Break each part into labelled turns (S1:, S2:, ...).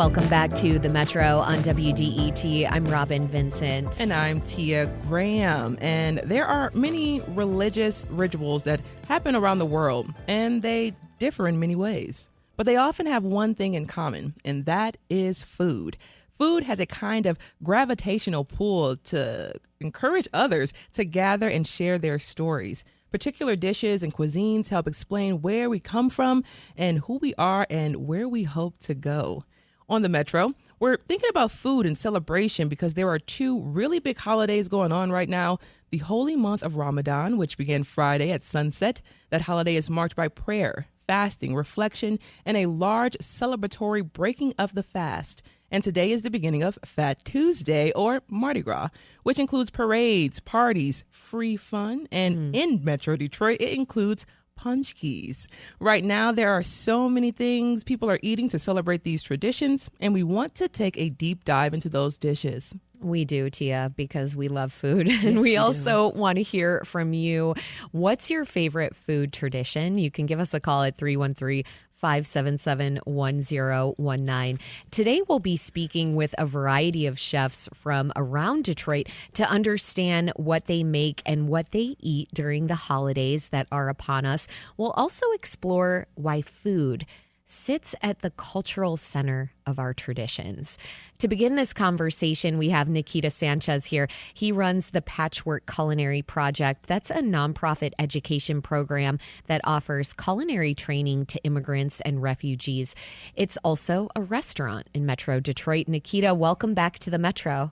S1: Welcome back to the Metro on WDET. I'm Robin Vincent.
S2: And I'm Tia Graham. And there are many religious rituals that happen around the world, and they differ in many ways. But they often have one thing in common, and that is food. Food has a kind of gravitational pull to encourage others to gather and share their stories. Particular dishes and cuisines help explain where we come from and who we are and where we hope to go. On the Metro, we're thinking about food and celebration because there are two really big holidays going on right now. The holy month of Ramadan, which began Friday at sunset. That holiday is marked by prayer, fasting, reflection, and a large celebratory breaking of the fast. And today is the beginning of Fat Tuesday, or Mardi Gras, which includes parades, parties, free fun, and in Metro Detroit, it includes punchkis. Right now, there are so many things people are eating to celebrate these traditions, and we want to take a deep dive into those dishes.
S1: We do, Tia, because we love food. And we also want to hear from you. What's your favorite food tradition? You can give us a call at 313-577-1019. Today, we'll be speaking with a variety of chefs from around Detroit to understand what they make and what they eat during the holidays that are upon us. We'll also explore why food sits at the cultural center of our traditions. To begin this conversation, we have Nikita Sanchez here. He runs the Patchwork Culinary Project. That's a nonprofit education program that offers culinary training to immigrants and refugees. It's also a restaurant in Metro Detroit. Nikita, welcome back to the Metro.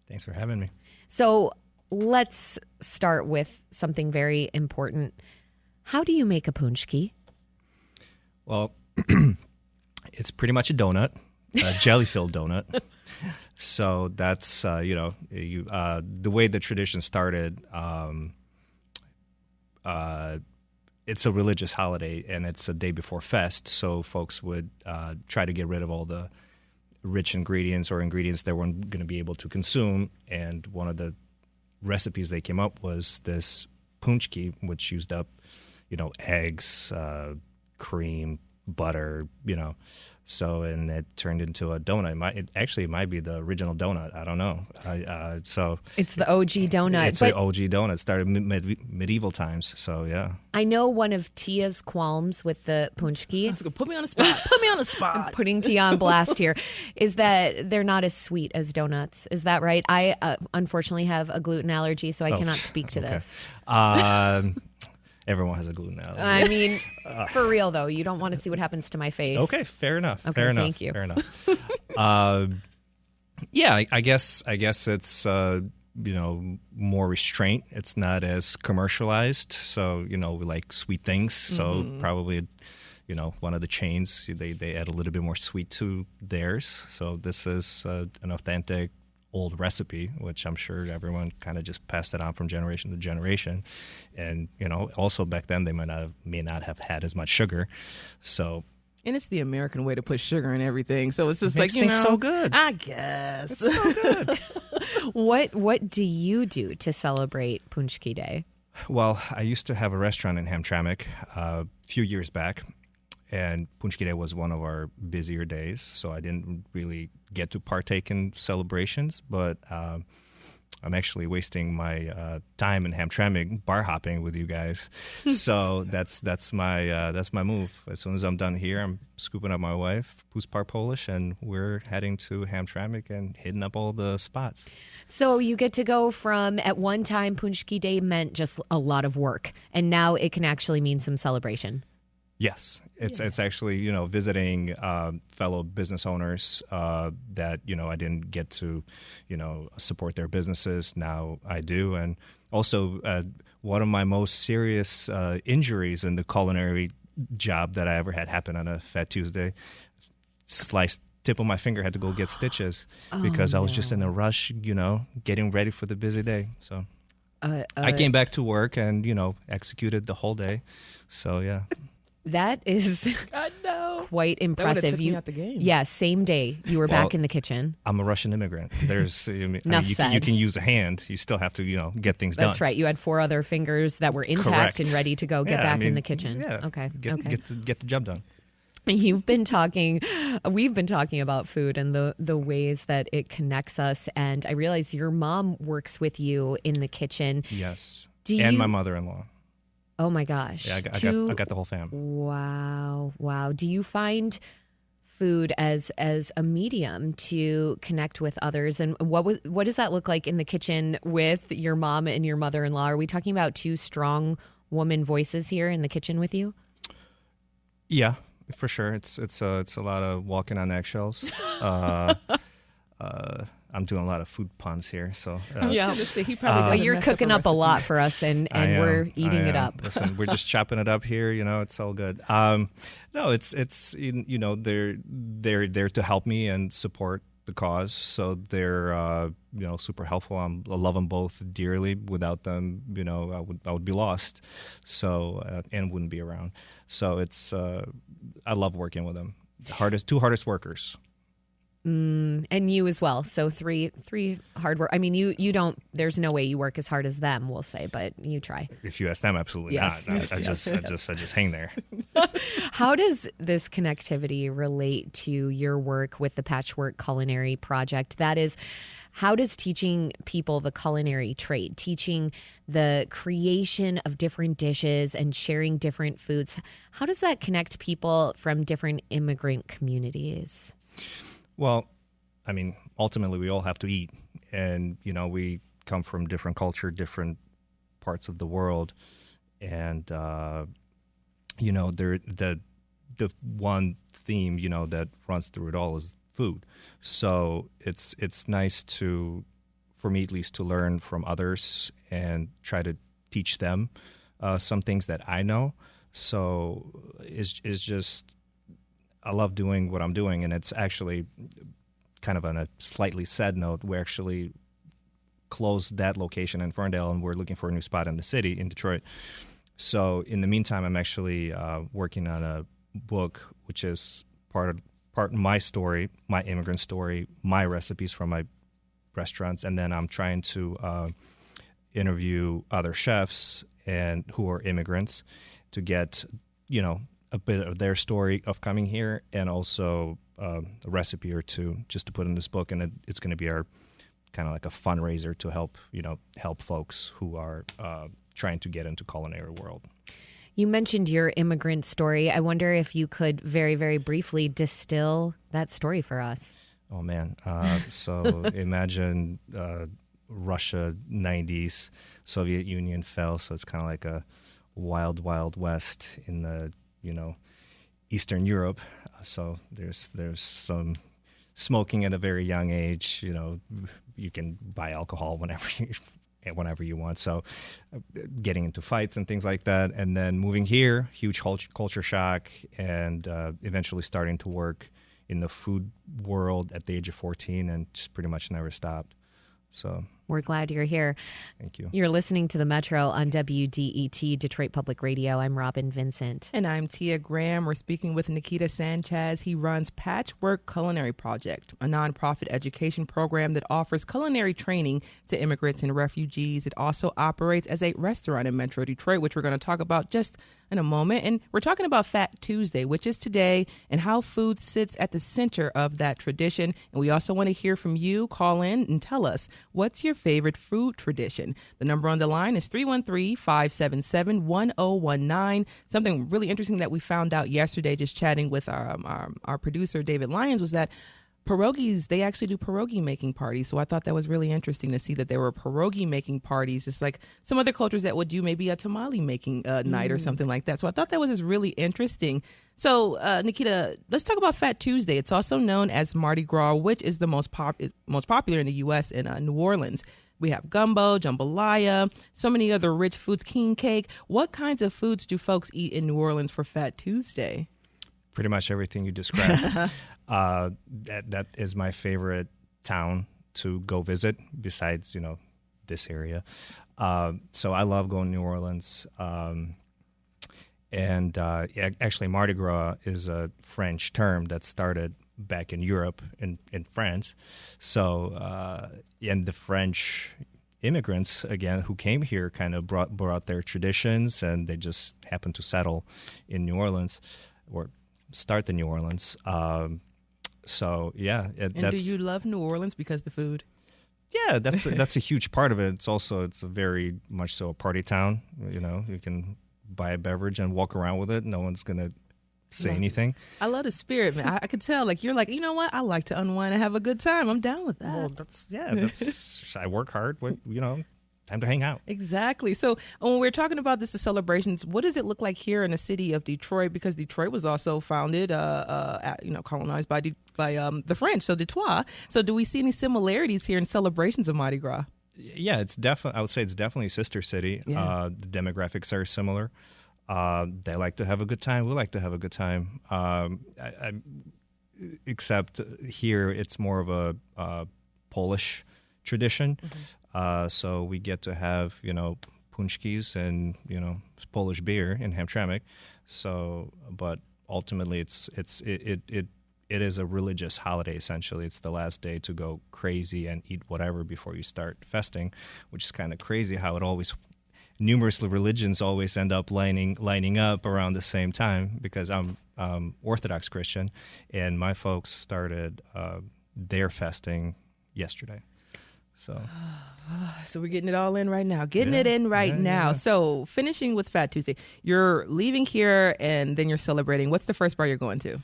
S3: Thanks for having me.
S1: So let's start with something very important. How do you make a punchki?
S3: Well, it's pretty much a donut, a jelly-filled donut. So that's, the way the tradition started, it's a religious holiday, and it's a day before fest, so folks would try to get rid of all the rich ingredients or ingredients they weren't going to be able to consume, and one of the recipes they came up was this punchki, which used up, eggs, cream, butter, and it turned into a donut. It might be the original donut. I don't know. So
S1: it's the OG donut.
S3: It's the OG donut. It started medieval times. So yeah.
S1: I know one of Tia's qualms with the punchki.
S2: Put me on the spot. Put me on the spot.
S1: I'm putting Tia on blast here. Is that they're not as sweet as donuts? Is that right? I unfortunately have a gluten allergy, so I cannot speak to this.
S3: Everyone has a gluten allergy.
S1: I mean, for real, though, you don't want to see what happens to my face.
S3: Okay, fair enough.
S1: Okay,
S3: fair enough.
S1: Thank you.
S3: Fair enough. I guess it's more restraint. It's not as commercialized. So we like sweet things. So probably one of the chains they add a little bit more sweet to theirs. So this is an authentic old recipe, which I'm sure everyone kind of just passed it on from generation to generation. And, also back then they may not have had as much sugar. So.
S2: And it's the American way to put sugar in everything. So it's just
S3: makes things so good.
S2: I guess.
S3: It's so good.
S1: What do you do to celebrate Punchki Day?
S3: Well, I used to have a restaurant in Hamtramck a few years back. And Punchki Day was one of our busier days, so I didn't really get to partake in celebrations. But I'm actually wasting my time in Hamtramck bar hopping with you guys. So that's my move. As soon as I'm done here, I'm scooping up my wife, who's part Polish, and we're heading to Hamtramck and hitting up all the spots.
S1: So you get to go from, at one time, Punchki Day meant just a lot of work, and now it can actually mean some celebration.
S3: Yes, it's actually visiting fellow business owners that I didn't get to support their businesses. Now I do, and also one of my most serious injuries in the culinary job that I ever had happen on a Fat Tuesday. Sliced tip of my finger, had to go get stitches because I was just in a rush, getting ready for the busy day. So I came back to work and executed the whole day. So yeah.
S1: That is quite impressive.
S2: That took me out the game.
S1: Yeah, same day you were back in the kitchen.
S3: I'm a Russian immigrant. There's
S1: you
S3: can use a hand. You still have to get things done.
S1: That's right. You had 4 other fingers that were intact and ready to go get back in the kitchen.
S3: Yeah.
S1: Okay.
S3: Get the job done.
S1: We've been talking about food and the ways that it connects us. And I realize your mom works with you in the kitchen.
S3: Yes.
S1: Do
S3: and
S1: you-
S3: my mother-in-law.
S1: Oh my gosh.
S3: Yeah, I got the whole fam.
S1: Wow. Wow. Do you find food as a medium to connect with others? And what does that look like in the kitchen with your mom and your mother-in-law? Are we talking about two strong woman voices here in the kitchen with you?
S3: Yeah, for sure. It's a lot of walking on eggshells. I'm doing a lot of food puns here, so
S1: Yeah.
S2: He probably
S1: You're cooking up a lot for us, and we're eating it up.
S3: Listen, we're just chopping it up here. It's all good. No, it's they're there to help me and support the cause. So they're super helpful. I love them both dearly. Without them, I would be lost. So and wouldn't be around. So it's I love working with them. Two hardest workers.
S1: And you as well. So three hard work. I mean, you don't. There's no way you work as hard as them. We'll say, but you try.
S3: If you ask them, absolutely
S1: Yes,
S3: not.
S1: yes,
S3: I just hang there.
S1: How does this connectivity relate to your work with the Patchwork Culinary Project? That is, how does teaching people the culinary trade, teaching the creation of different dishes and sharing different foods, how does that connect people from different immigrant communities?
S3: Well, I mean, ultimately, we all have to eat, and we come from different culture, different parts of the world, and the one theme that runs through it all is food. So it's nice for me at least, to learn from others and try to teach them some things that I know. So it's just. I love doing what I'm doing, and it's actually kind of on a slightly sad note. We actually closed that location in Ferndale, and we're looking for a new spot in the city, in Detroit. So in the meantime, I'm actually working on a book, which is part my story, my immigrant story, my recipes from my restaurants, and then I'm trying to interview other chefs and who are immigrants to get, a bit of their story of coming here, and also a recipe or two just to put in this book. And it's going to be our kind of like a fundraiser to help folks who are trying to get into culinary world.
S1: You mentioned your immigrant story. I wonder if you could very, very briefly distill that story for us.
S3: Oh, man. So imagine Russia, 90s, Soviet Union fell. So it's kind of like a wild, wild west in the Eastern Europe. So there's some smoking at a very young age. You can buy alcohol whenever you want. So getting into fights and things like that. And then moving here, huge culture shock, and eventually starting to work in the food world at the age of 14, and just pretty much never stopped. So
S1: we're glad you're here.
S3: Thank you.
S1: You're listening to The Metro on WDET, Detroit Public Radio. I'm Robin Vincent.
S2: And I'm Tia Graham. We're speaking with Nikita Sanchez. He runs Patchwork Culinary Project, a nonprofit education program that offers culinary training to immigrants and refugees. It also operates as a restaurant in Metro Detroit, which we're going to talk about just in a moment. And we're talking about Fat Tuesday, which is today, and how food sits at the center of that tradition. And we also want to hear from you. Call in and tell us, what's your favorite food tradition? The number on the line is 313-577-1019. Something really interesting that we found out yesterday, just chatting with our producer, David Lyons, was that pierogies, they actually do pierogi making parties. So I thought that was really interesting to see that there were pierogi making parties. It's like some other cultures that would do maybe a tamale making night or something like that. So I thought that was just really interesting. So Nikita, let's talk about Fat Tuesday. It's also known as Mardi Gras, which is the most popular in the U.S. in New Orleans. We have gumbo, jambalaya, so many other rich foods, king cake. What kinds of foods do folks eat in New Orleans for Fat Tuesday?
S3: Pretty much everything you described. That is my favorite town to go visit, besides this area. So I love going to New Orleans. Actually, Mardi Gras is a French term that started back in Europe, in France. So and the French immigrants, again, who came here kind of brought their traditions, and they just happened to settle in New Orleans, or start in New Orleans. So yeah,
S2: And do
S3: that's
S2: you love New Orleans because the food?
S3: yeah, that's a huge part of it. It's a very much so a party town. You know, you can buy a beverage and walk around with it. No one's gonna say anything.
S2: I love the spirit, man. I could tell, like, you're like, you know what? I like to unwind and have a good time. I'm down with that.
S3: Well, that's I work hard. Time to hang out.
S2: Exactly. So when we're talking about the celebrations, what does it look like here in the city of Detroit? Because Detroit was also founded, colonized by the French, so Detroit. So do we see any similarities here in celebrations of Mardi Gras?
S3: Yeah, it's definitely. I would say it's definitely a sister city.
S2: Yeah.
S3: The demographics are similar. They like to have a good time. We like to have a good time. Except here, it's more of a Polish tradition.
S2: Mm-hmm.
S3: So we get to have punchkis and Polish beer in Hamtramck. So, but ultimately, it is a religious holiday. Essentially, it's the last day to go crazy and eat whatever before you start festing, which is kind of crazy how it always. Numerous religions always end up lining up around the same time because I'm Orthodox Christian, and my folks started their festing yesterday. So
S2: we're getting it all in right now. Yeah. So finishing with Fat Tuesday, you're leaving here and then you're celebrating. What's the first bar you're going to?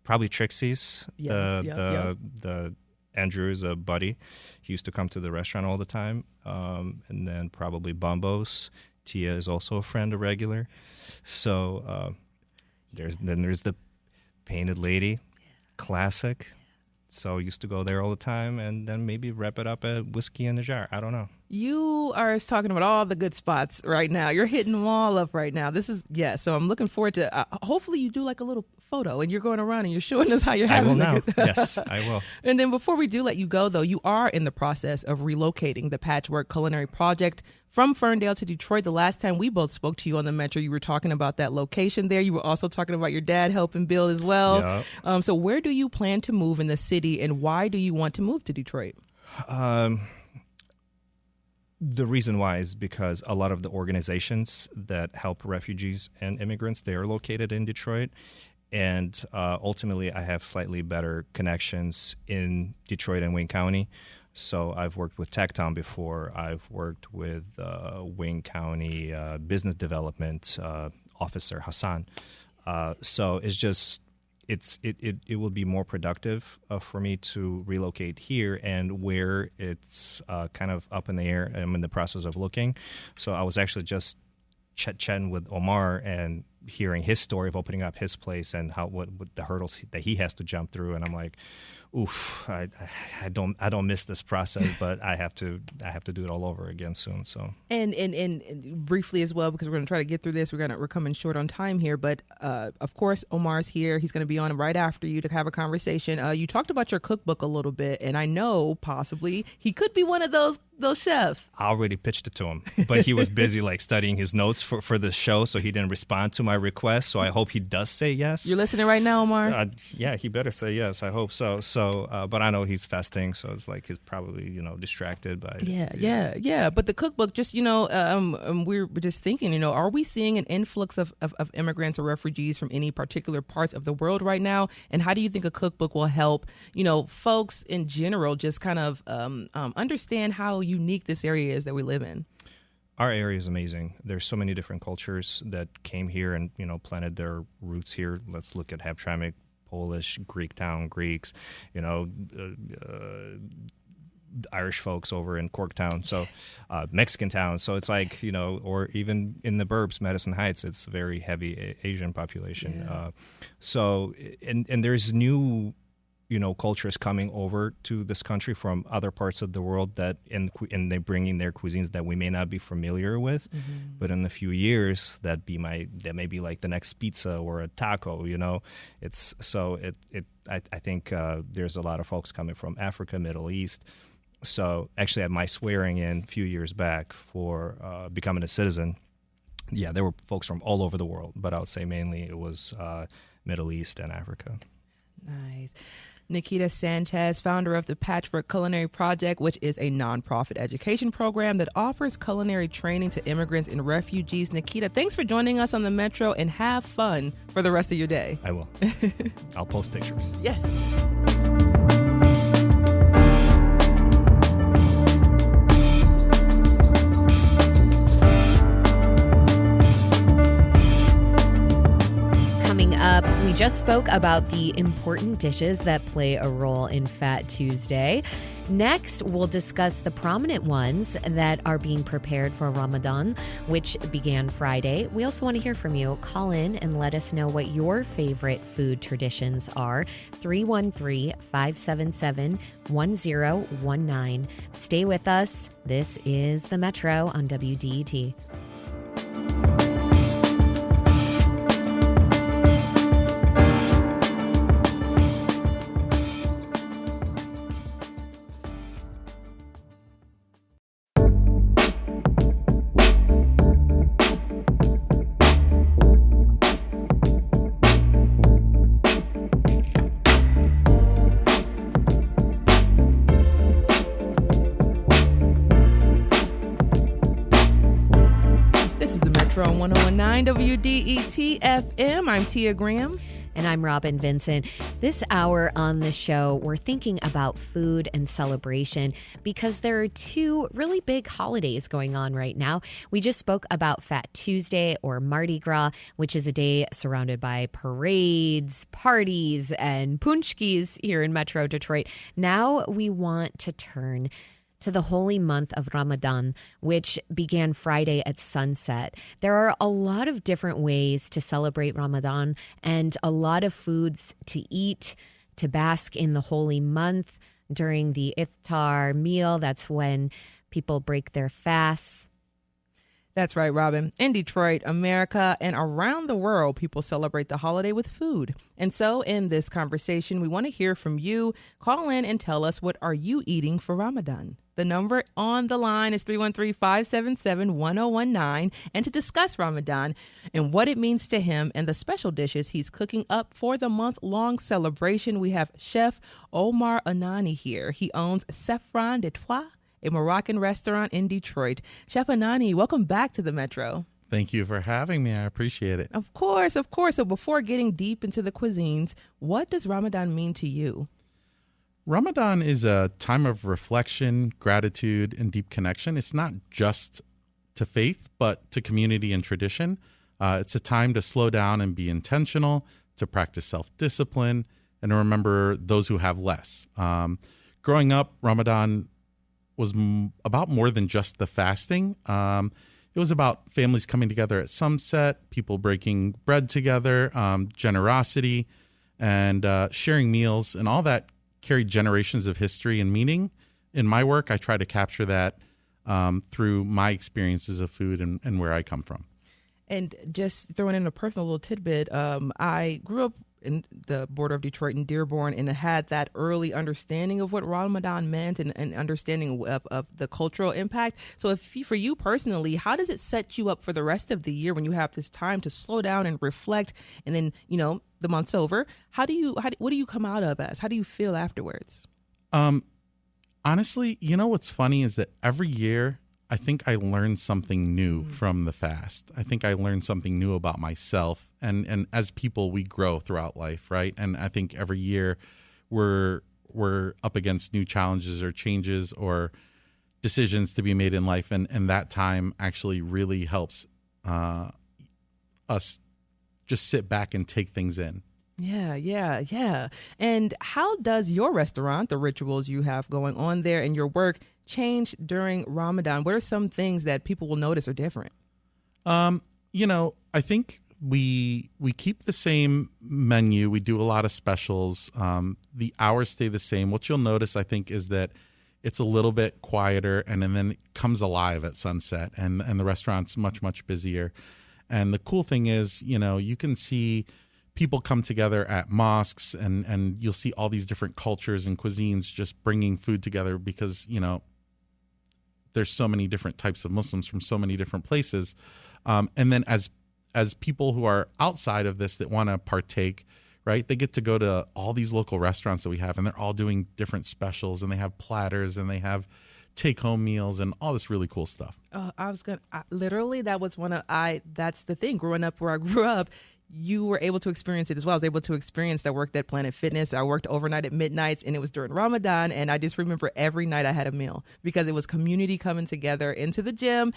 S3: Probably Trixie's.
S2: The
S3: Andrew's a buddy. He used to come to the restaurant all the time. And then probably Bombo's. Tia is also a friend, a regular. So there's the Painted Lady, classic. So used to go there all the time, and then maybe wrap it up at Whiskey in the Jar. I don't know.
S2: You are talking about all the good spots right now. You're hitting them all up right now. So I'm looking forward to, hopefully you do like a little photo and you're going around and you're showing us how you're having
S3: I will now. Yes, I will.
S2: And then before we do let you go, though, you are in the process of relocating the Patchwork Culinary Project from Ferndale to Detroit. The last time we both spoke to you on the Metro, you were talking about that location there. You were also talking about your dad helping build as well.
S3: Yep.
S2: So where do you plan to move in the city, and why do you want to move to Detroit?
S3: The reason why is because a lot of the organizations that help refugees and immigrants, they are located in Detroit. And ultimately, I have slightly better connections in Detroit and Wayne County. So I've worked with Tech-Town before. I've worked with Wayne County Business Development Officer Hassan. So it's just it will be more productive for me to relocate here, and where it's kind of up in the air. I'm in the process of looking. So I was actually just chatting with Omar and hearing his story of opening up his place and what the hurdles that he has to jump through, and I'm like, oof, I don't miss this process, but I have to do it all over again soon. So
S2: and briefly as well, because we're going to try to get through this. We're coming short on time here, but of course Omar's here. He's going to be on right after you to have a conversation. You talked about your cookbook a little bit, and I know possibly he could be one of those chefs.
S3: I already pitched it to him, but he was busy like studying his notes for the show, so he didn't respond to my request. So I hope he does say yes.
S2: You're listening right now, Omar?
S3: Yeah, he better say yes. I hope so. But I know he's festing, so it's like he's probably distracted by.
S2: Yeah. But the cookbook, just we're just thinking, are we seeing an influx of immigrants or refugees from any particular parts of the world right now? And how do you think a cookbook will help folks in general just kind of understand how unique this area is that we live in?
S3: Our area is amazing. There's so many different cultures that came here and planted their roots here. Let's look at Hamtramck, Polish, Greek town, Greeks, Irish folks over in Corktown, so Mexican town. So it's like, or even in the burbs, Madison Heights, it's a very heavy Asian population.
S2: Yeah.
S3: And there's new cultures coming over to this country from other parts of the world that and they're bringing their cuisines that we may not be familiar with, but in a few years that may be like the next pizza or a taco. It's so I think there's a lot of folks coming from Africa, Middle East. So actually, at my swearing in a few years back for becoming a citizen, yeah, there were folks from all over the world, but I would say mainly it was Middle East and Africa.
S2: Nice. Nikita Sanchez, founder of the Patchwork Culinary Project, which is a nonprofit education program that offers culinary training to immigrants and refugees. Nikita, thanks for joining us on the Metro, and have fun for the rest of your day.
S3: I will. I'll post pictures.
S2: Yes.
S1: Up, we just spoke about the important dishes that play a role in Fat Tuesday. Next, we'll discuss the prominent ones that are being prepared for Ramadan, which began Friday. We also want to hear from you. Call in and let us know what your favorite food traditions are. 313-577-1019. Stay with us. This is The Metro on WDET.
S2: On 101.9 WDET FM. I'm Tia Graham.
S1: And I'm Robin Vincent. This hour on the show, we're thinking about food and celebration because there are two really big holidays going on right now. We just spoke about Fat Tuesday, or Mardi Gras, which is a day surrounded by parades, parties, and punchkis here in Metro Detroit. Now we want to turn to the holy month of Ramadan, which began Friday at sunset. There are a lot of different ways to celebrate Ramadan and a lot of foods to eat, to bask in the holy month during the iftar meal. That's when people break their fasts.
S2: That's right, Robin. In Detroit, America, and around the world, people celebrate the holiday with food. And so in this conversation, we want to hear from you. Call in and tell us, what are you eating for Ramadan? The number on the line is 313-577-1019. And to discuss Ramadan and what it means to him and the special dishes he's cooking up for the month-long celebration, we have Chef Omar Anani here. He owns Saffron de Trois, a Moroccan restaurant in Detroit. Chef Anani, welcome back to the Metro.
S4: Thank you for having me. I appreciate it.
S2: Of course, of course. So before getting deep into the cuisines, what does Ramadan mean to you?
S4: Ramadan is a time of reflection, gratitude, and deep connection. It's not just to faith, but to community and tradition. It's a time to slow down and be intentional, to practice self-discipline, and to remember those who have less. Growing up, Ramadan was about more than just the fasting. It was about families coming together at sunset, people breaking bread together, generosity, and sharing meals, and all that carried generations of history and meaning. In my work, I try to capture that through my experiences of food and where I come from.
S2: And just throwing in a personal little tidbit, I grew up in the border of Detroit and Dearborn, and had that early understanding of what Ramadan meant and understanding of the cultural impact. So for you personally, how does it set you up for the rest of the year when you have this time to slow down and reflect, and then, the month's over? What do you come out of as? How do you feel afterwards?
S4: Honestly, what's funny is that every year I think I learned something new from the fast. I think I learned something new about myself. And as people, we grow throughout life, right? And I think every year we're up against new challenges or changes or decisions to be made in life. And that time actually really helps us just sit back and take things in.
S2: Yeah. And how does your restaurant, the rituals you have going on there, and your work change during Ramadan? What are some things that people will notice are different?
S4: I think we keep the same menu. We do a lot of specials. The hours stay the same. What you'll notice, I think, is that it's a little bit quieter, and then it comes alive at sunset, and the restaurant's much, much busier. And the cool thing is, you can see people come together at mosques, and you'll see all these different cultures and cuisines just bringing food together because, there's so many different types of Muslims from so many different places. And then as people who are outside of this that want to partake, right? They get to go to all these local restaurants that we have, and they're all doing different specials, and they have platters, and they have take-home meals, and all this really cool stuff.
S2: Literally, that was that's the thing. Growing up where I grew up, you were able to experience it as well. I was able to experience that. I worked at Planet Fitness. I worked overnight at midnights, and it was during Ramadan. And I just remember every night I had a meal because it was community coming together into the gym,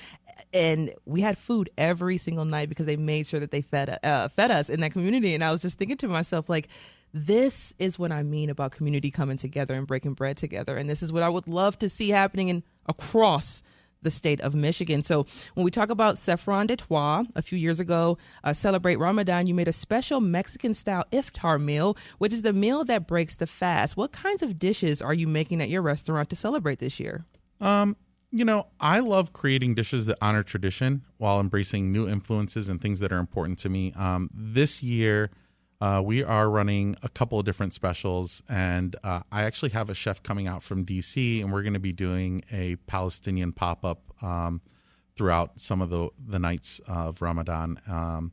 S2: and we had food every single night because they made sure that they fed us in that community. And I was just thinking to myself, like, this is what I mean about community coming together and breaking bread together. And this is what I would love to see happening across the state of Michigan. So when we talk about Saffron de Trois, a few years ago, Celebrate Ramadan, you made a special Mexican-style iftar meal, which is the meal that breaks the fast. What kinds of dishes are you making at your restaurant to celebrate this year?
S4: I love creating dishes that honor tradition while embracing new influences and things that are important to me. This year, we are running a couple of different specials, and I actually have a chef coming out from D.C., and we're going to be doing a Palestinian pop-up throughout some of the nights of Ramadan,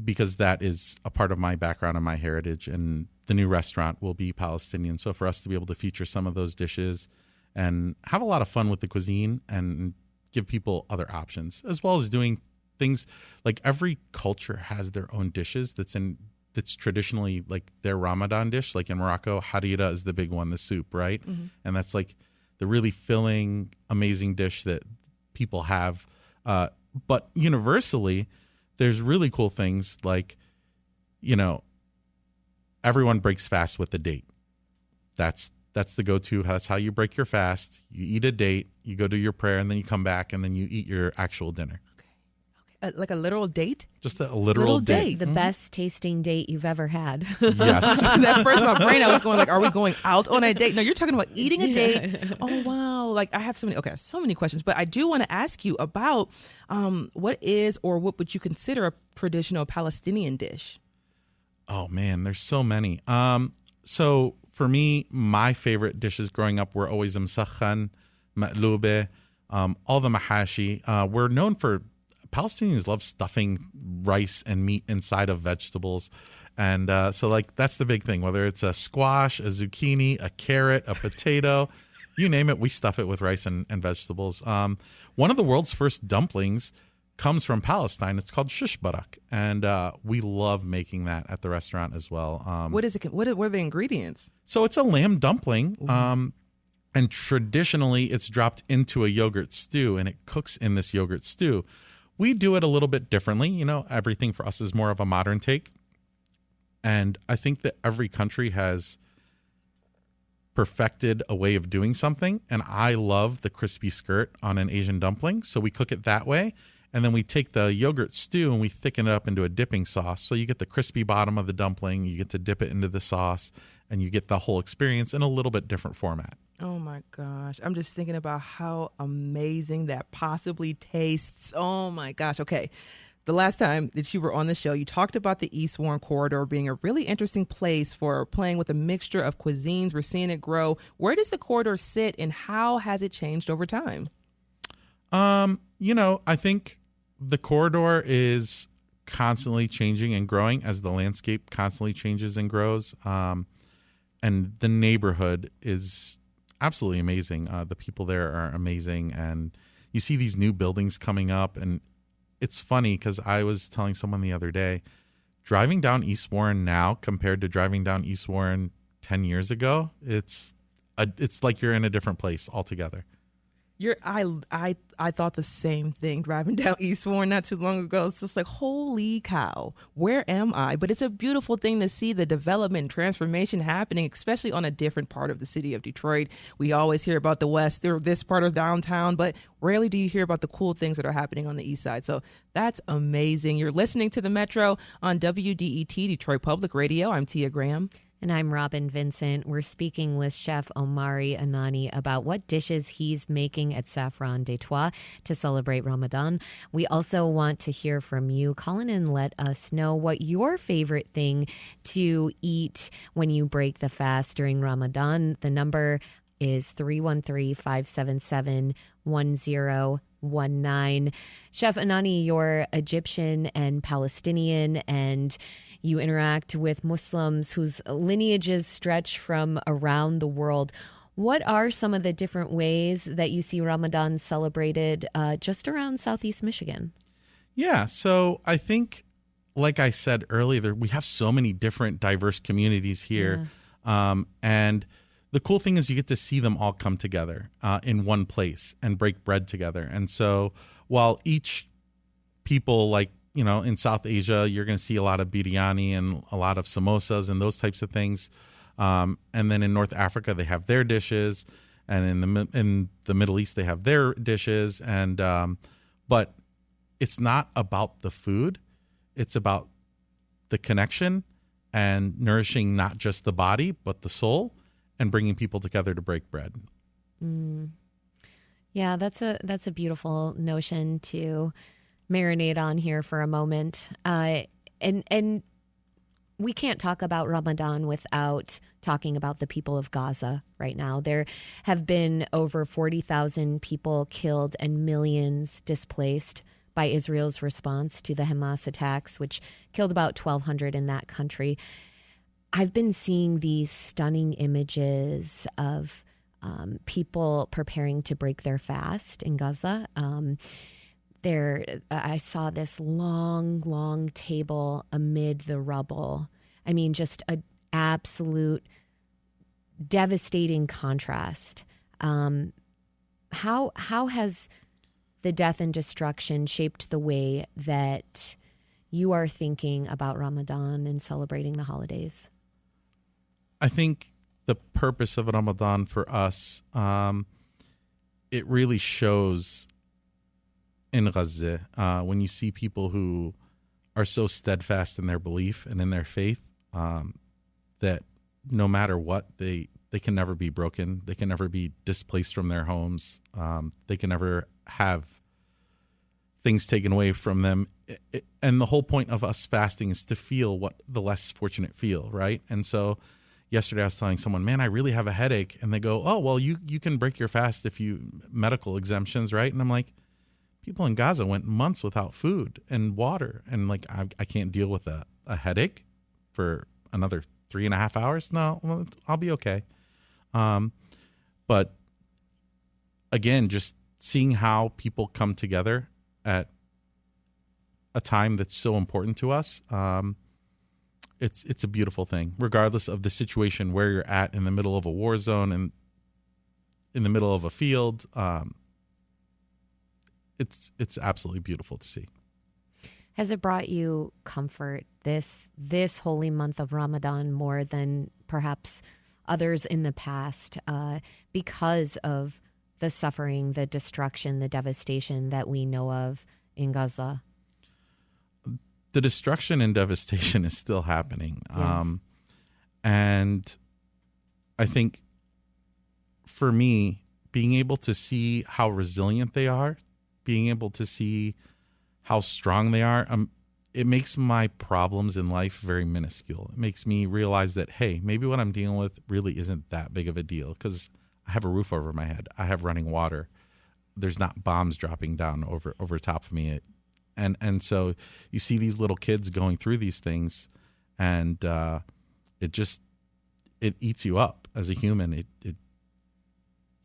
S4: because that is a part of my background and my heritage, and the new restaurant will be Palestinian. So for us to be able to feature some of those dishes and have a lot of fun with the cuisine and give people other options, as well as doing things like every culture has their own dishes that's traditionally like their Ramadan dish. Like in Morocco, harira is the big one, the soup, right? Mm-hmm. And that's like the really filling, amazing dish that people have. But universally, there's really cool things like, everyone breaks fast with a date. That's the go-to. That's how you break your fast. You eat a date, you go do your prayer, and then you come back, and then you eat your actual dinner.
S2: Like a literal date?
S4: Just a literal date.
S1: The best tasting date you've ever had.
S4: Yes.
S2: At first, my brain, I was going like, are we going out on a date? No, you're talking about eating a date. Oh, wow. Like I have so many questions. But I do want to ask you about what is or what would you consider a traditional Palestinian dish?
S4: Oh, man, there's so many. So for me, my favorite dishes growing up were always msakhan, ma'lube, all the mahashi. We're known for Palestinians love stuffing rice and meat inside of vegetables. And so like that's the big thing, whether it's a squash, a zucchini, a carrot, a potato, you name it, we stuff it with rice and vegetables. One of the world's first dumplings comes from Palestine. It's called shish barak. And we love making that at the restaurant as well.
S2: What is it? What are the ingredients?
S4: So it's a lamb dumpling. And traditionally it's dropped into a yogurt stew and it cooks in this yogurt stew. We do it a little bit differently. Everything for us is more of a modern take. And I think that every country has perfected a way of doing something. And I love the crispy skirt on an Asian dumpling. So we cook it that way. And then we take the yogurt stew and we thicken it up into a dipping sauce. So you get the crispy bottom of the dumpling, you get to dip it into the sauce, and you get the whole experience in a little bit different format.
S2: Oh my gosh. I'm just thinking about how amazing that possibly tastes. Oh my gosh. Okay. The last time that you were on the show, you talked about the East Warren corridor being a really interesting place for playing with a mixture of cuisines. We're seeing it grow. Where does the corridor sit and how has it changed over time?
S4: I think the corridor is constantly changing and growing as the landscape constantly changes and grows. And the neighborhood is absolutely amazing. The people there are amazing. And you see these new buildings coming up. And it's funny because I was telling someone the other day, driving down East Warren now compared to driving down East Warren 10 years ago, it's like you're in a different place altogether.
S2: I thought the same thing driving down East Warren not too long ago. It's just like, holy cow, where am I? But it's a beautiful thing to see the development and transformation happening, especially on a different part of the city of Detroit. We always hear about the West, this part of downtown, but rarely do you hear about the cool things that are happening on the East Side. So that's amazing. You're listening to The Metro on WDET, Detroit Public Radio. I'm Tia Graham.
S1: And I'm Robin Vincent. We're speaking with Chef Omari Anani about what dishes he's making at Saffron de Trois to celebrate Ramadan. We also want to hear from you. Call in and let us know what your favorite thing to eat when you break the fast during Ramadan. The number is 313-577-1019. Chef Anani, you're Egyptian and Palestinian, and You interact with Muslims whose lineages stretch from around the world. What are some of the different ways that you see Ramadan celebrated just around Southeast Michigan?
S4: Yeah, so I think, like I said earlier, we have so many different diverse communities here. And the cool thing is you get to see them all come together in one place and break bread together. And so while each people, like, you know, in South Asia, you're going to see a lot of biryani and a lot of samosas and those types of things. And then in North Africa, they have their dishes. And in the Middle East, they have their dishes. And but it's not about the food. It's about the connection and nourishing not just the body, but the soul, and bringing people together to break bread.
S1: Yeah, that's a beautiful notion to marinate on here for a moment. And we can't talk about Ramadan without talking about the people of Gaza right now. There have been over 40,000 people killed and millions displaced by Israel's response to the Hamas attacks, which killed about 1,200 in that country. I've been seeing these stunning images of people preparing to break their fast in Gaza. I saw this long table amid the rubble. I mean, just an absolute devastating contrast. How has the death and destruction shaped the way that you are thinking about Ramadan and celebrating the holidays?
S4: I think the purpose of Ramadan for us, it really shows in Gaza when you see people who are so steadfast in their belief and in their faith that no matter what, they can never be broken. They can never be displaced from their homes. They can never have things taken away from them. And the whole point of us fasting is to feel what the less fortunate feel, right? And so yesterday I was telling someone, man, I really have a headache. And they go, oh, well, you can break your fast if you medical exemptions, right? And I'm like, people in Gaza went months without food and water. And like, I can't deal with a headache for another 3.5 hours. No, well, I'll be okay. But again, just seeing how people come together at a time that's so important to us, it's a beautiful thing, regardless of the situation where you're at, in the middle of a war zone and in the middle of a field. It's absolutely beautiful to see.
S1: Has it brought you comfort this holy month of Ramadan more than perhaps others in the past because of the suffering, the destruction, the devastation that we know of in Gaza?
S4: The destruction and devastation is still happening.
S1: Yes.
S4: And I think for me, being able to see how resilient they are, being able to see how strong they are, it makes my problems in life very minuscule. It makes me realize that, hey, maybe what I'm dealing with really isn't that big of a deal, because I have a roof over my head. I have running water. There's not bombs dropping down over top of me. And so you see these little kids going through these things, and it eats you up as a human.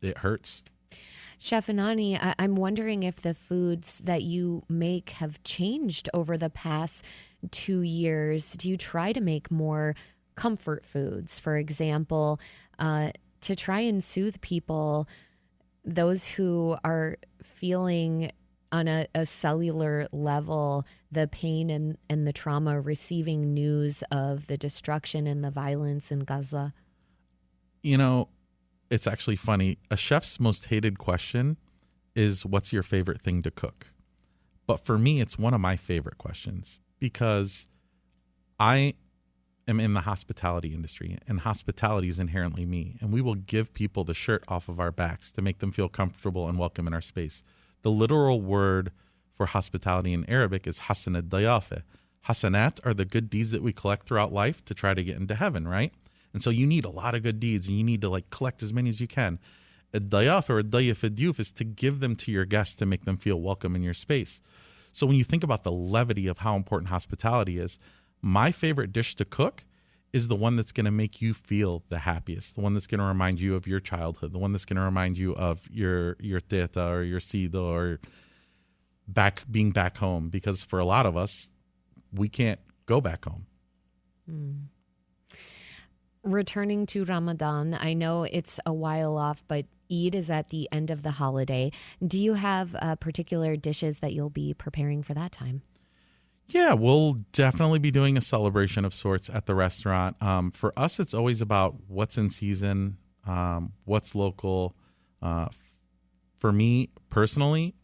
S4: It hurts.
S1: Chef Anani, I'm wondering if the foods that you make have changed over the past 2 years. Do you try to make more comfort foods, for example, to try and soothe people, those who are feeling on a cellular level the pain and the trauma, receiving news of the destruction and the violence in Gaza?
S4: You know, it's actually funny. A chef's most hated question is, what's your favorite thing to cook? But for me, it's one of my favorite questions, because I am in the hospitality industry, and hospitality is inherently me. And we will give people the shirt off of our backs to make them feel comfortable and welcome in our space. The literal word for hospitality in Arabic is hasanat dayafe. Hasanat are the good deeds that we collect throughout life to try to get into heaven, right? And so you need a lot of good deeds, and you need to collect as many as you can. A dayaf or a dayaf adiyuf is to give them to your guests to make them feel welcome in your space. So when you think about the levity of how important hospitality is, my favorite dish to cook is the one that's going to make you feel the happiest, the one that's going to remind you of your childhood, the one that's going to remind you of your teta or your sido or being back home. Because for a lot of us, we can't go back home.
S1: Returning to Ramadan, I know it's a while off, but Eid is at the end of the holiday. Do you have particular dishes that you'll be preparing for that time?
S4: Yeah, we'll definitely be doing a celebration of sorts at the restaurant. For us, it's always about what's in season, what's local. For me personally,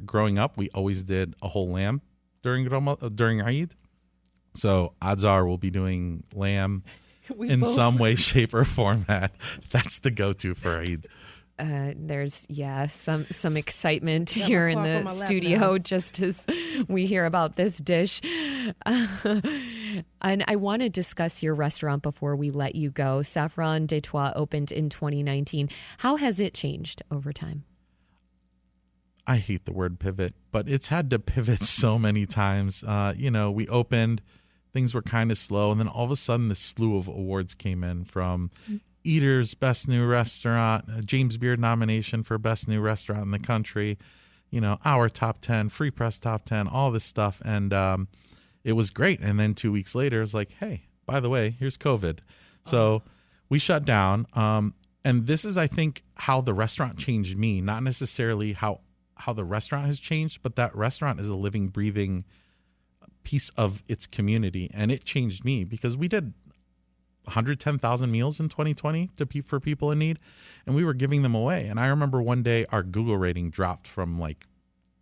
S4: growing up, we always did a whole lamb during Eid. So odds are we'll be doing lamb in some way, shape, or format. That's the go-to for Eid.
S1: There's some excitement here in the studio just as we hear about this dish. And I want to discuss your restaurant before we let you go. Saffron des Trois opened in 2019. How has it changed over time?
S4: I hate the word pivot, but it's had to pivot so many times. We opened, things were kind of slow, and then all of a sudden this slew of awards came in from Eater's Best New Restaurant, a James Beard nomination for Best New Restaurant in the country, our top 10, Free Press top 10, all this stuff. And it was great. And then 2 weeks later, it's like, hey, by the way, here's COVID. So we shut down. And this is, I think, how the restaurant changed me, not necessarily how the restaurant has changed, but that restaurant is a living, breathing piece of its community. And it changed me because we did 110,000 meals in 2020 for people in need, and we were giving them away. And I remember one day our Google rating dropped from like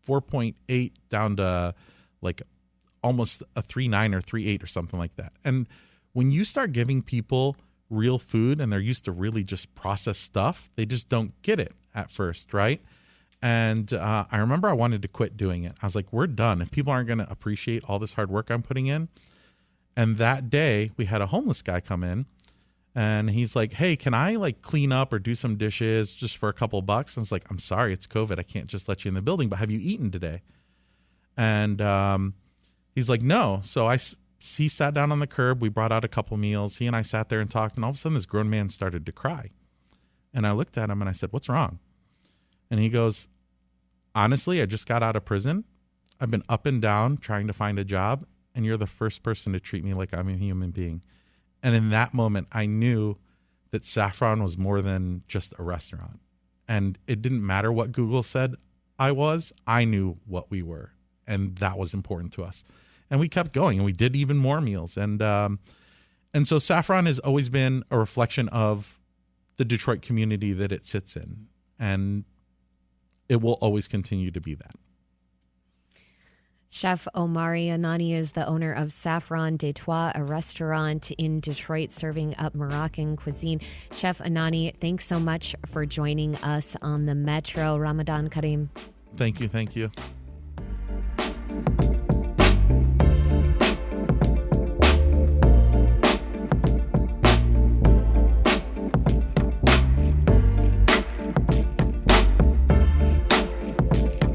S4: 4.8 down to like almost a 3.9 or 3.8 or something like that. And when you start giving people real food and they're used to really just processed stuff, they just don't get it at first, right? And I remember I wanted to quit doing it. I was like, we're done. If people aren't going to appreciate all this hard work I'm putting in. And that day we had a homeless guy come in and he's like, hey, can I like clean up or do some dishes just for a couple bucks? I was like, I'm sorry, it's COVID. I can't just let you in the building, but have you eaten today? And he's like, no. So he sat down on the curb. We brought out a couple meals. He and I sat there and talked. And all of a sudden this grown man started to cry. And I looked at him and I said, what's wrong? And he goes, honestly, I just got out of prison. I've been up and down trying to find a job. And you're the first person to treat me like I'm a human being. And in that moment, I knew that Saffron was more than just a restaurant. And it didn't matter what Google said I knew what we were. And that was important to us. And we kept going and we did even more meals. And so Saffron has always been a reflection of the Detroit community that it sits in. And it will always continue to be that.
S1: Chef Omari Anani is the owner of Saffron des Trois, a restaurant in Detroit serving up Moroccan cuisine. Chef Anani, thanks so much for joining us on the Metro. Ramadan Kareem.
S4: Thank you.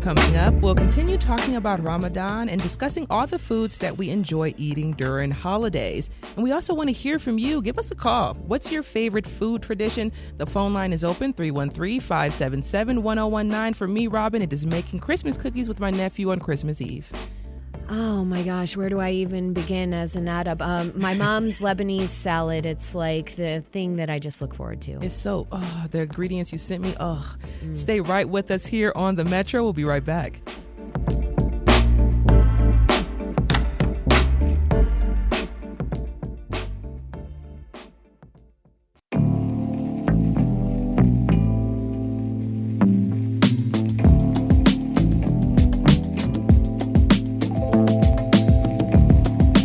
S2: Coming up, we'll continue talking about Ramadan and discussing all the foods that we enjoy eating during holidays. And we also want to hear from you. Give us a call. What's your favorite food tradition? The phone line is open, 313-577-1019. For me, Robin, it is making Christmas cookies with my nephew on Christmas Eve.
S1: Oh my gosh, where do I even begin as an adab? My mom's Lebanese salad, it's like the thing that I just look forward to.
S2: It's so, the ingredients you sent me, Stay right with us here on the Metro. We'll be right back.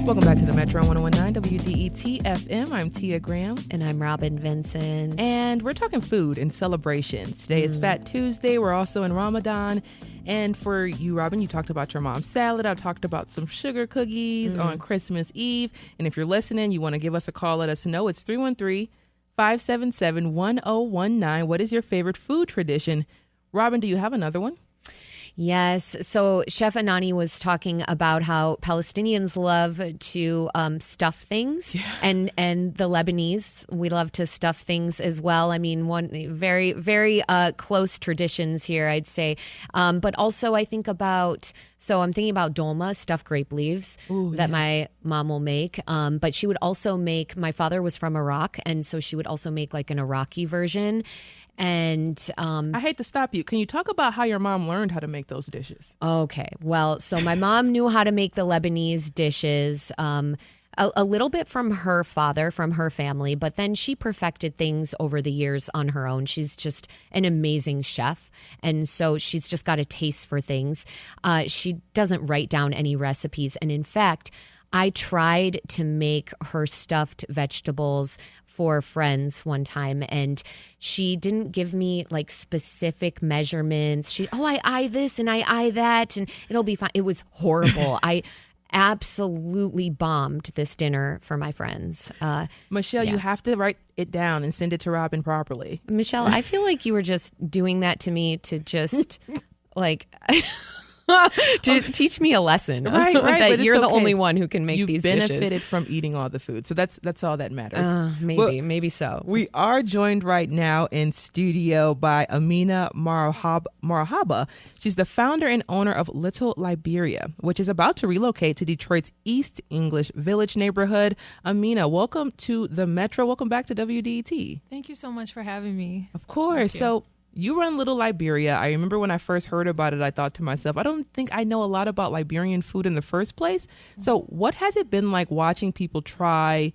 S2: Welcome back to the Metro 1019 WDET FM. I'm Tia Graham.
S1: And I'm Robin Vincent.
S2: And we're talking food and celebrations. Today is Fat Tuesday. We're also in Ramadan. And for you, Robin, you talked about your mom's salad. I talked about some sugar cookies on Christmas Eve. And if you're listening, you want to give us a call, let us know. It's 313-577-1019. What is your favorite food tradition? Robin, do you have another one?
S1: Yes. So Chef Anani was talking about how Palestinians love to stuff things, and the Lebanese, we love to stuff things as well. I mean, one very, very close traditions here, I'd say. But also I think about, so I'm thinking about dolma, stuffed grape leaves that my mom will make. But she would also make, my father was from Iraq, and so she would also make like an Iraqi version. And
S2: I hate to stop you. Can you talk about how your mom learned how to make those dishes?
S1: okay, well, so my mom knew how to make the Lebanese dishes. A little bit from her father, from her family, but then she perfected things over the years on her own. She's just an amazing chef, and so she's just got a taste for things. She doesn't write down any recipes, and in fact, I tried to make her stuffed vegetables for friends one time, and she didn't give me like specific measurements. I eye this and I eye that, and it'll be fine. It was horrible. I absolutely bombed this dinner for my friends.
S2: Michelle, you have to write it down and send it to Robin properly.
S1: Michelle, I feel like you were just doing that to me to just like to teach me a lesson.
S2: Right.
S1: That
S2: but
S1: you're
S2: it's
S1: the
S2: okay.
S1: only one who can make
S2: You
S1: these
S2: benefited
S1: dishes.
S2: from eating all the food. So that's all that matters.
S1: Maybe so.
S2: We are joined right now in studio by Amina Marhaba. She's the founder and owner of Little Liberia, which is about to relocate to Detroit's East English Village neighborhood. Amina, welcome to the Metro. Welcome back to WDET.
S5: Thank you so much for having me.
S2: Of course. So you run Little Liberia. I remember when I first heard about it, I thought to myself, I don't think I know a lot about Liberian food in the first place. So what has it been like watching people try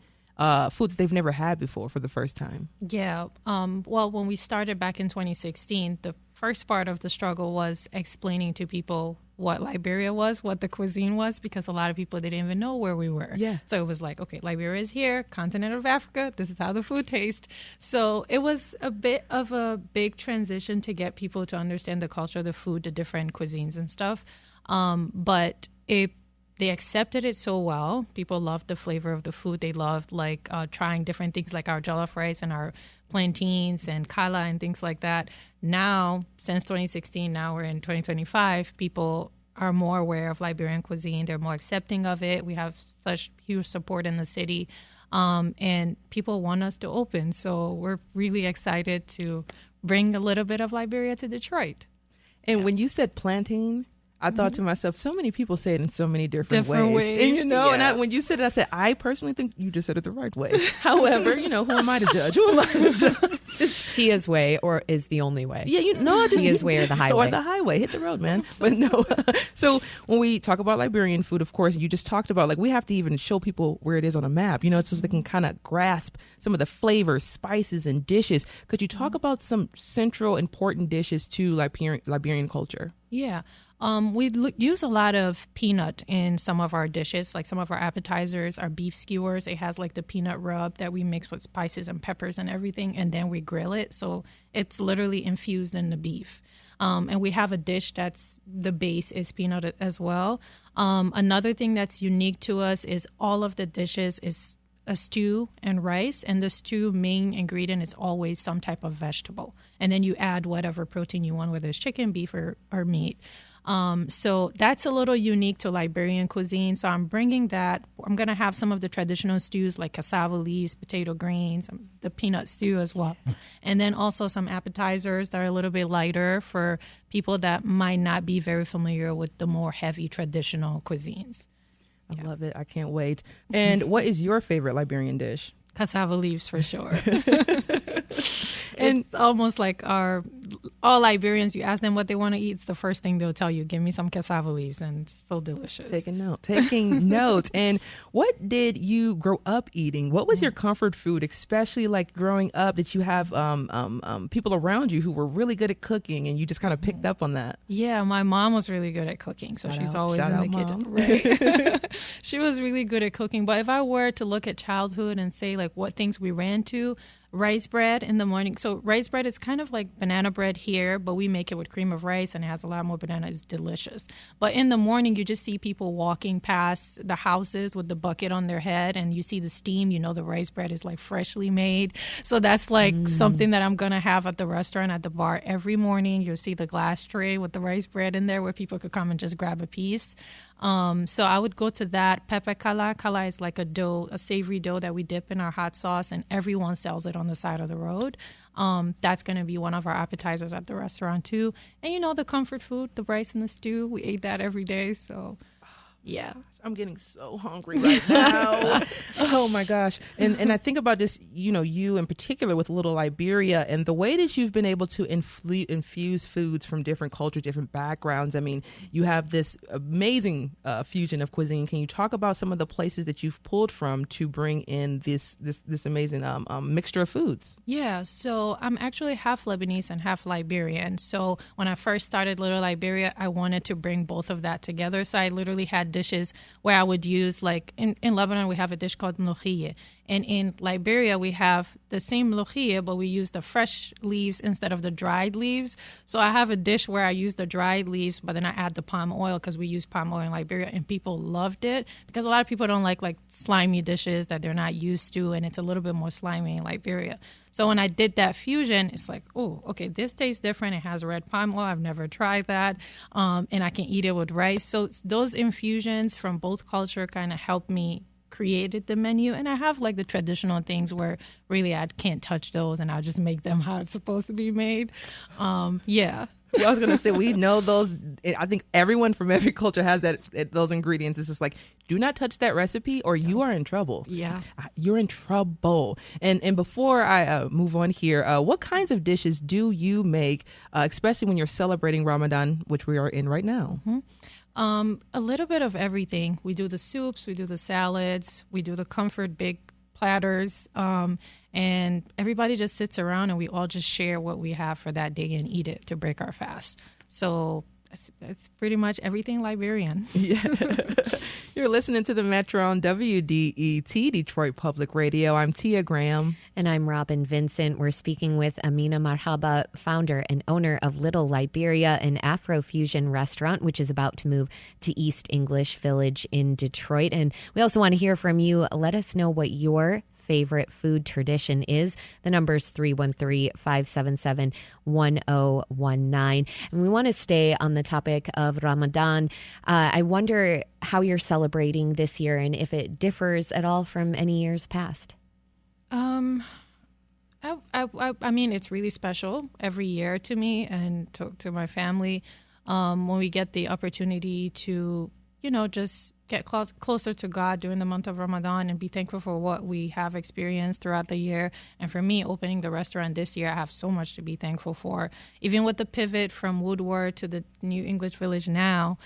S2: food that they've never had before for the first time?
S5: Yeah. Well, when we started back in 2016, the first part of the struggle was explaining to people what Liberia was, what the cuisine was, because a lot of people didn't even know where we were.
S2: Yeah.
S5: So it was like, okay, Liberia is here, continent of Africa. This is how the food tastes. So it was a bit of a big transition to get people to understand the culture of the food, the different cuisines and stuff. But they accepted it so well. People loved the flavor of the food. They loved like trying different things like our jollof rice and our plantains and kala and things like that. Now, since 2016, now we're in 2025, people are more aware of Liberian cuisine. They're more accepting of it. We have such huge support in the city. And people want us to open. So we're really excited to bring a little bit of Liberia to Detroit.
S2: And when you said plantain, I thought to myself, so many people say it in so many different
S5: Different
S2: ways.
S5: ways,
S2: And, you know,
S5: yeah.
S2: and when you said it, I said, I personally think you just said it the right way. However, you know, who am I to judge? Who am I to judge?
S1: Tia's way or is the only way.
S2: Yeah, you know,
S1: Tia's way or the highway.
S2: Or the highway. Hit the road, man. But no. So when we talk about Liberian food, of course, you just talked about, like, we have to even show people where it is on a map, you know, so they can kind of grasp some of the flavors, spices, and dishes. Could you talk about some central important dishes to Liberian culture?
S5: Yeah. We use a lot of peanut in some of our dishes, like some of our appetizers, our beef skewers. It has like the peanut rub that we mix with spices and peppers and everything, and then we grill it. So it's literally infused in the beef. And we have a dish that's the base is peanut as well. Another thing that's unique to us is all of the dishes is a stew and rice, and the stew main ingredient is always some type of vegetable. And then you add whatever protein you want, whether it's chicken, beef, or meat. So that's a little unique to Liberian cuisine. So I'm bringing that. I'm going to have some of the traditional stews like cassava leaves, potato greens, the peanut stew as well. And then also some appetizers that are a little bit lighter for people that might not be very familiar with the more heavy traditional cuisines.
S2: I love it. I can't wait. And what is your favorite Liberian dish?
S5: Cassava leaves for sure. And it's almost like all Liberians, you ask them what they want to eat, it's the first thing they'll tell you, give me some cassava leaves, and it's so delicious.
S2: Taking notes. And what did you grow up eating? What was your comfort food, especially like growing up, that you have people around you who were really good at cooking and you just kind of picked up on that?
S5: Yeah, my mom was really good at cooking, so she's always in the kitchen.
S2: Mom.
S5: Right. She was really good at cooking. But if I were to look at childhood and say like what things we ran to, rice bread in the morning. So rice bread is kind of like banana bread here, but we make it with cream of rice and it has a lot more banana. It's delicious. But in the morning, you just see people walking past the houses with the bucket on their head and you see the steam. You know the rice bread is like freshly made. So that's like something that I'm going to have at the restaurant, at the bar every morning. You'll see the glass tray with the rice bread in there where people could come and just grab a piece. So I would go to that. Pepe kala. Kala is like a dough, a savory dough that we dip in our hot sauce, and everyone sells it on the side of the road. That's going to be one of our appetizers at the restaurant too. And you know the comfort food, the rice and the stew. We ate that every day. So, yeah.
S2: I'm getting so hungry right now. Oh my gosh. And I think about this, you in particular with Little Liberia and the way that you've been able to infuse foods from different cultures, different backgrounds. I mean, you have this amazing fusion of cuisine. Can you talk about some of the places that you've pulled from to bring in this amazing mixture of foods?
S5: Yeah, so I'm actually half Lebanese and half Liberian. So when I first started Little Liberia, I wanted to bring both of that together. So I literally had dishes where I would use, like in Lebanon, we have a dish called mlokhie. And in Liberia, we have the same mlokhie, but we use the fresh leaves instead of the dried leaves. So I have a dish where I use the dried leaves, but then I add the palm oil because we use palm oil in Liberia, and people loved it because a lot of people don't like slimy dishes that they're not used to, and it's a little bit more slimy in Liberia. So when I did that fusion, it's like, oh, okay, this tastes different. It has red palm oil. I've never tried that. And I can eat it with rice. So those infusions from both culture kind of helped me created the menu. And I have like the traditional things where really I can't touch those and I'll just make them how it's supposed to be made. Yeah.
S2: Well, I was going to say, we know those. I think everyone from every culture has those ingredients. It's just like, do not touch that recipe or you are in trouble.
S5: Yeah.
S2: You're in trouble. And before I move on here, what kinds of dishes do you make, especially when you're celebrating Ramadan, which we are in right now?
S5: Mm-hmm. A little bit of everything. We do the soups, we do the salads, we do the comfort big platters, and everybody just sits around and we all just share what we have for that day and eat it to break our fast. So it's pretty much everything Liberian.
S2: Yeah. You're listening to the Metro on WDET, Detroit Public Radio. I'm Tia Graham.
S1: And I'm Robin Vincent. We're speaking with Amina Marhaba, founder and owner of Little Liberia, an Afro-fusion restaurant, which is about to move to East English Village in Detroit. And we also want to hear from you. Let us know what your favorite food tradition is. The number is 313-577-1019. And we want to stay on the topic of Ramadan. I wonder how you're celebrating this year and if it differs at all from any years past.
S5: I mean, it's really special every year to me and to my family when we get the opportunity to, just get closer to God during the month of Ramadan and be thankful for what we have experienced throughout the year. And for me, opening the restaurant this year, I have so much to be thankful for. Even with the pivot from Woodward to the New English Village now,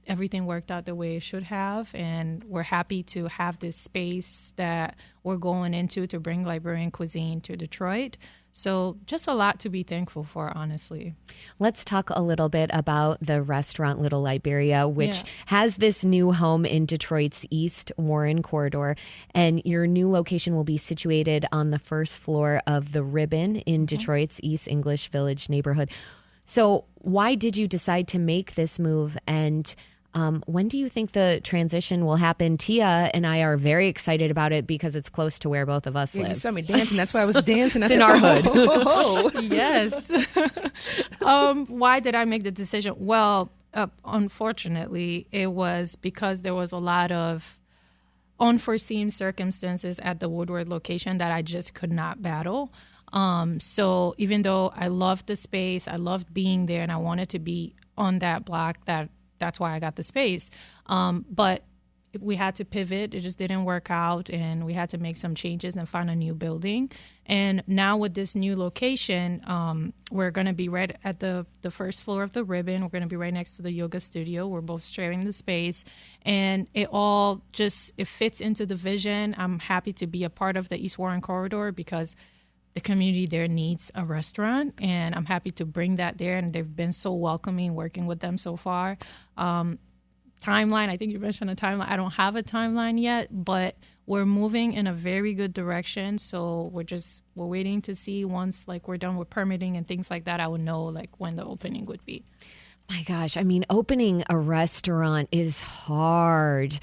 S5: everything worked out the way it should have. And we're happy to have this space that we're going into to bring Liberian cuisine to Detroit. So just a lot to be thankful for, honestly.
S1: Let's talk a little bit about the restaurant Little Liberia, which has this new home in Detroit's East Warren corridor. And your new location will be situated on the first floor of the Ribbon in Detroit's East English Village neighborhood. So why did you decide to make this move, and when do you think the transition will happen? Tia and I are very excited about it because it's close to where both of us live.
S2: You saw me dancing. That's why I was dancing.
S1: It's in our hood.
S5: Yes. Why did I make the decision? Well, unfortunately, it was because there was a lot of unforeseen circumstances at the Woodward location that I just could not battle. So even though I loved the space, I loved being there, and I wanted to be on that block, that's why I got the space. But we had to pivot. It just didn't work out, and we had to make some changes and find a new building. And now with this new location, we're going to be right at the first floor of the Ribbon. We're going to be right next to the yoga studio. We're both sharing the space, and it fits into the vision. I'm happy to be a part of the East Warren corridor because the community there needs a restaurant, and I'm happy to bring that there. And they've been so welcoming working with them so far. Timeline, I think you mentioned a timeline. I don't have a timeline yet, but we're moving in a very good direction. So we're waiting to see once like we're done with permitting and things like that. I would know like when the opening would be.
S1: My gosh, I mean, opening a restaurant is hard.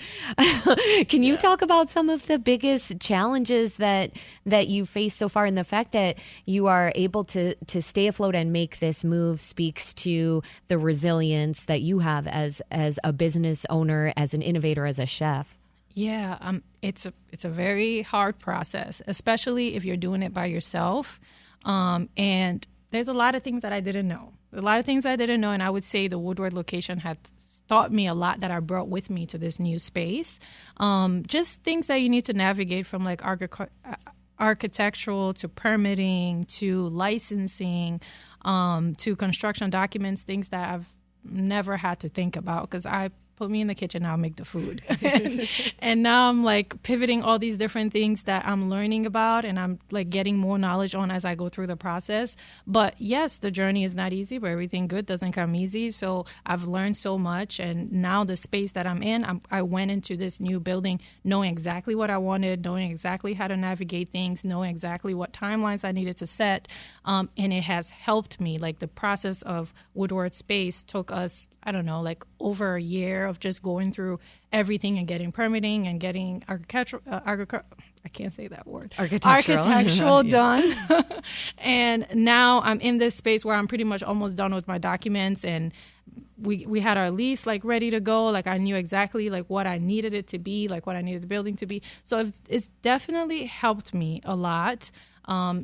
S1: Can you talk about some of the biggest challenges that you faced so far? And the fact that you are able to stay afloat and make this move speaks to the resilience that you have as a business owner, as an innovator, as a chef.
S5: Yeah, it's a very hard process, especially if you're doing it by yourself. And there's a lot of things that I didn't know. And I would say the Woodward location had taught me a lot that I brought with me to this new space. Just things that you need to navigate from like architectural to permitting to licensing to construction documents, things that I've never had to think about because I put me in the kitchen, I'll make the food. And now I'm like pivoting all these different things that I'm learning about and I'm like getting more knowledge on as I go through the process. But yes, the journey is not easy, but everything good doesn't come easy. So I've learned so much. And now the space that I'm in, I went into this new building knowing exactly what I wanted, knowing exactly how to navigate things, knowing exactly what timelines I needed to set. And it has helped me. Like the process of Woodward Space took us, I don't know, like over a year of just going through everything and getting permitting and getting architectural done. And now I'm in this space where I'm pretty much almost done with my documents and we had our lease like ready to go. Like I knew exactly like what I needed it to be, like what I needed the building to be. So it's definitely helped me a lot.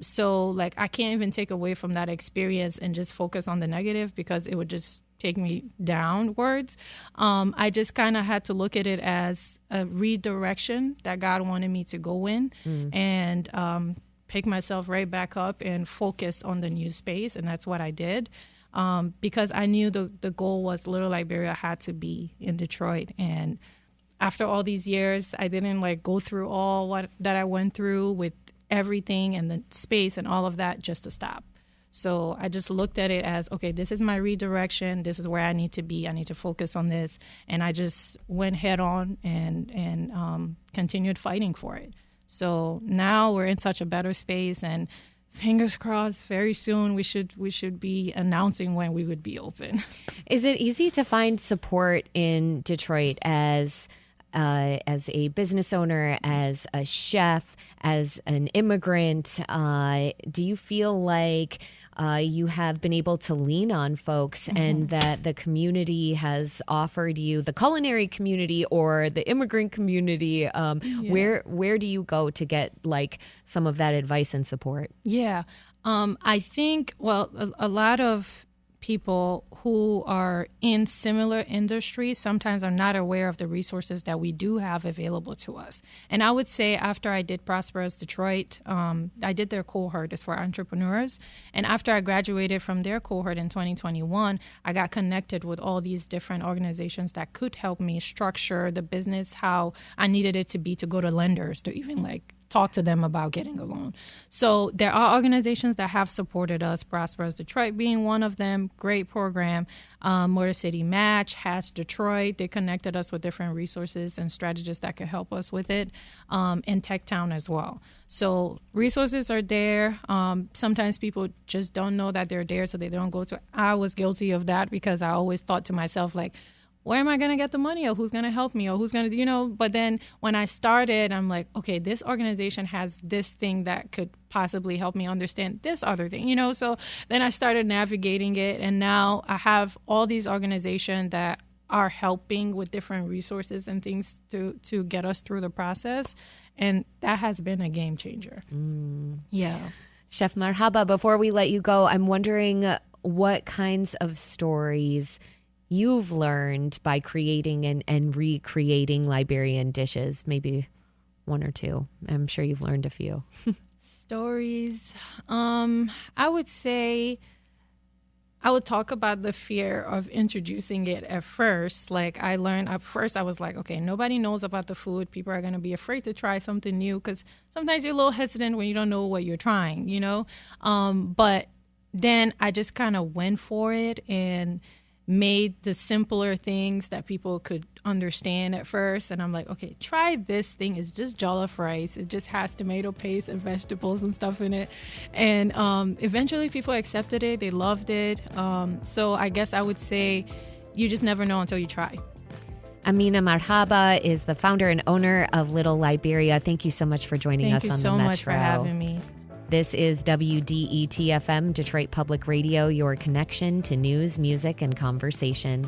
S5: So like I can't even take away from that experience and just focus on the negative because it would just take me downwards. I just kind of had to look at it as a redirection that God wanted me to go in and pick myself right back up and focus on the new space. And that's what I did because I knew the goal was Little Liberia had to be in Detroit. And after all these years, I didn't like go through all that I went through with everything and the space and all of that just to stop. So I just looked at it as, okay, this is my redirection. This is where I need to be. I need to focus on this. And I just went head on and continued fighting for it. So now we're in such a better space and fingers crossed, very soon we should be announcing when we would be open.
S1: Is it easy to find support in Detroit as a business owner, as a chef, as an immigrant? Do you feel like you have been able to lean on folks and that the community has offered you, the culinary community or the immigrant community, where do you go to get like some of that advice and support?
S5: Yeah. I think, well, a lot of people who are in similar industries sometimes are not aware of the resources that we do have available to us. And I would say after I did Prosperous Detroit, I did their cohort. It's for entrepreneurs. And after I graduated from their cohort in 2021, I got connected with all these different organizations that could help me structure the business how I needed it to be to go to lenders to even like talk to them about getting a loan. So there are organizations that have supported us, Prosperous Detroit being one of them, great program. Motor City Match, Hatch Detroit, they connected us with different resources and strategists that could help us with it, and Tech Town as well. So resources are there. Sometimes people just don't know that they're there, so they don't go to. I was guilty of that because I always thought to myself, like, where am I going to get the money, or who's going to help me, or who's going to, but then when I started, I'm like, okay, this organization has this thing that could possibly help me understand this other thing, so then I started navigating it, and now I have all these organizations that are helping with different resources and things to get us through the process, and that has been a game changer. Yeah.
S1: Chef Marhaba, before we let you go, I'm wondering what kinds of stories you've learned by creating and recreating Liberian dishes, maybe one or two. I'm sure you've learned a few.
S5: Stories. I would say I would talk about the fear of introducing it at first. Like I learned at first, I was like, okay, nobody knows about the food. People are going to be afraid to try something new because sometimes you're a little hesitant when you don't know what you're trying, But then I just kind of went for it, and made the simpler things that people could understand at first. And I'm like, okay, try this thing. It's just jollof rice. It just has tomato paste and vegetables and stuff in it. And eventually people accepted it. They loved it. So I guess I would say you just never know until you try.
S1: Amina Marhaba is the founder and owner of Little Liberia. Thank you so much for joining us on the Metro.
S5: Thank you so much for having me.
S1: This is WDET-FM, Detroit Public Radio, your connection to news, music, and conversation.